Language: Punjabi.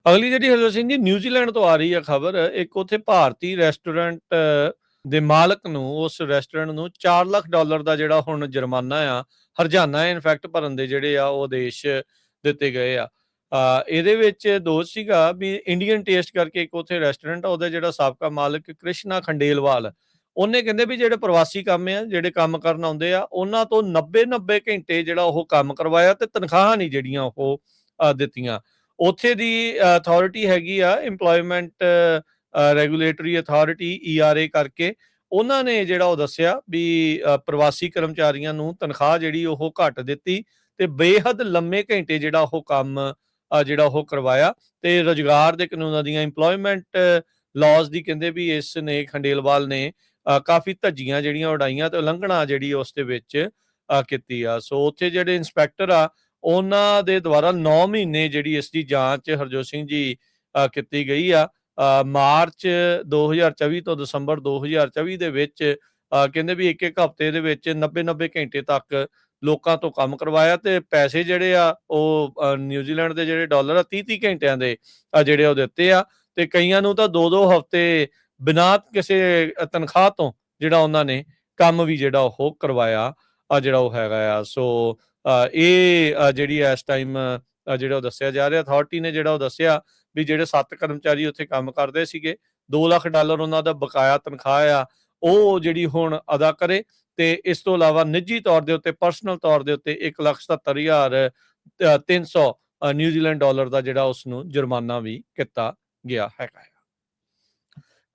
ਅਗਲੀ ਜਿਹੜੀ ਹਰਜੋਤ ਸਿੰਘ ਜੀ ਨਿਊਜ਼ੀਲੈਂਡ ਤੋਂ ਆ ਰਹੀ ਹੈ ਖਬਰ। ਇੱਕ ਉੱਥੇ ਭਾਰਤੀ ਰੈਸਟੋਰੈਂਟ ਦੇ ਮਾਲਕ ਨੂੰ, ਉਸ ਰੈਸਟੋਰੈਂਟ ਨੂੰ $4 ਲੱਖ ਦਾ ਜਿਹੜਾ ਹੁਣ ਜੁਰਮਾਨਾ ਆ, ਹਰਜਾਨਾ ਇਨਫੈਕਟ ਭਰਨ ਦੇ ਜਿਹੜੇ ਆ ਉਹ ਆਦੇਸ਼ ਦਿੱਤੇ ਗਏ ਆ। ਇਹਦੇ ਵਿੱਚ ਦੋਸ਼ ਸੀਗਾ ਵੀ ਇੰਡੀਅਨ ਟੇਸਟ ਕਰਕੇ ਇੱਕ ਉੱਥੇ ਰੈਸਟੋਰੈਂਟ ਆ, ਉਹਦਾ ਜਿਹੜਾ ਸਾਬਕਾ ਮਾਲਕ ਕ੍ਰਿਸ਼ਨਾ ਖੰਡੇਲਵਾਲ, ਉਹਨੇ ਕਹਿੰਦੇ ਵੀ ਜਿਹੜੇ ਪ੍ਰਵਾਸੀ ਜਿਹੜੇ ਕੰਮ ਕਰਨ ਆਉਂਦੇ ਆ, ਉਹਨਾਂ ਤੋਂ 90 ਘੰਟੇ ਜਿਹੜਾ ਉਹ ਕੰਮ ਕਰਵਾਇਆ ਤੇ ਤਨਖਾਹਾਂ ਨਹੀਂ ਜਿਹੜੀਆਂ ਉਹ ਦਿੱਤੀਆਂ। ਉੱਥੇ ਦੀ ਅਥਾਰਟੀ ਹੈਗੀ ਆ ਇੰਪਲੋਇਮੈਂਟ ਰੈਗੂਲੇਟਰੀ ਅਥਾਰਟੀ ERA ਕਰਕੇ, ਉਹਨਾਂ ਨੇ ਜਿਹੜਾ ਉਹ ਦੱਸਿਆ ਵੀ ਪ੍ਰਵਾਸੀ ਕਰਮਚਾਰੀਆਂ ਨੂੰ ਤਨਖਾਹ ਜਿਹੜੀ ਉਹ ਘੱਟ ਦਿੱਤੀ ਤੇ ਬੇਹੱਦ ਲੰਮੇ ਘੰਟੇ ਜਿਹੜਾ ਉਹ ਕੰਮ ਜਿਹੜਾ ਉਹ ਕਰਵਾਇਆ ਤੇ ਰੁਜ਼ਗਾਰ ਦੇ ਕਾਨੂੰਨਾਂ ਦੀਆਂ ਇੰਪਲੋਇਮੈਂਟ ਲਾਜ਼ ਦੀ ਕਹਿੰਦੇ ਵੀ ਇਸ ਨੇ ਖੰਡੇਲਵਾਲ ਨੇ ਕਾਫੀ ਧੱਜੀਆਂ ਜਿਹੜੀਆਂ ਉਡਾਈਆਂ ਤੇ ਉਲੰਘਣਾ ਜਿਹੜੀ ਉਸ ਦੇ ਵਿੱਚ ਕੀਤੀ ਆ। ਸੋ ਉੱਥੇ ਜਿਹੜੇ ਇੰਸਪੈਕਟਰ ਆ, ਉਹਨਾਂ ਦੇ ਦੁਆਰਾ 9 ਮਹੀਨੇ ਜਿਹੜੀ ਇਸ ਦੀ ਜਾਂਚ ਹਰਜੋਤ ਸਿੰਘ ਜੀ ਕੀਤੀ ਗਈ ਆ। ਮਾਰਚ 2024 ਤੋਂ ਦਸੰਬਰ 2024 ਦੇ ਵਿੱਚ ਕਹਿੰਦੇ ਵੀ ਇੱਕ ਹਫ਼ਤੇ ਦੇ ਵਿੱਚ 90 ਘੰਟੇ ਤੱਕ ਲੋਕਾਂ ਤੋਂ ਕੰਮ ਕਰਵਾਇਆ ਤੇ ਪੈਸੇ ਜਿਹੜੇ ਆ ਉਹ ਨਿਊਜ਼ੀਲੈਂਡ ਦੇ ਜਿਹੜੇ ਡਾਲਰ ਆ 30 ਘੰਟਿਆਂ ਦੇ ਜਿਹੜੇ ਉਹ ਦਿੱਤੇ ਆ ਤੇ ਕਈਆਂ ਨੂੰ ਤਾਂ 2 ਹਫ਼ਤੇ ਬਿਨਾਂ ਕਿਸੇ ਤਨਖਾਹ ਤੋਂ ਜਿਹੜਾ ਉਹਨਾਂ ਨੇ ਕੰਮ ਵੀ ਜਿਹੜਾ ਉਹ ਕਰਵਾਇਆ ਜਿਹੜਾ ਉਹ ਹੈਗਾ ਆ। ਸੋ ਇਹ ਜਿਹੜੀ ਇਸ ਟਾਈਮ ਜਿਹੜਾ ਉਹ ਦੱਸਿਆ ਜਾ ਰਿਹਾ, ਅਥਾਰਟੀ ਨੇ ਜਿਹੜਾ ਉਹ ਦੱਸਿਆ ਵੀ ਜਿਹੜੇ 7 ਕਰਮਚਾਰੀ ਉੱਥੇ ਕੰਮ ਕਰਦੇ ਸੀਗੇ, $2 ਲੱਖ ਉਹਨਾਂ ਦਾ ਬਕਾਇਆ ਤਨਖਾਹ ਆ ਉਹ ਜਿਹੜੀ ਹੁਣ ਅਦਾ ਕਰੇ ਤੇ ਇਸ ਤੋਂ ਇਲਾਵਾ ਨਿੱਜੀ ਤੌਰ ਦੇ ਉੱਤੇ, ਪਰਸਨਲ ਤੌਰ ਦੇ ਉੱਤੇ $1,77,300 ਨਿਊਜ਼ੀਲੈਂਡ ਡਾਲਰ ਦਾ ਜਿਹੜਾ ਉਸ ਨੂੰ ਜੁਰਮਾਨਾ ਵੀ ਕੀਤਾ ਗਿਆ ਹੈਗਾ।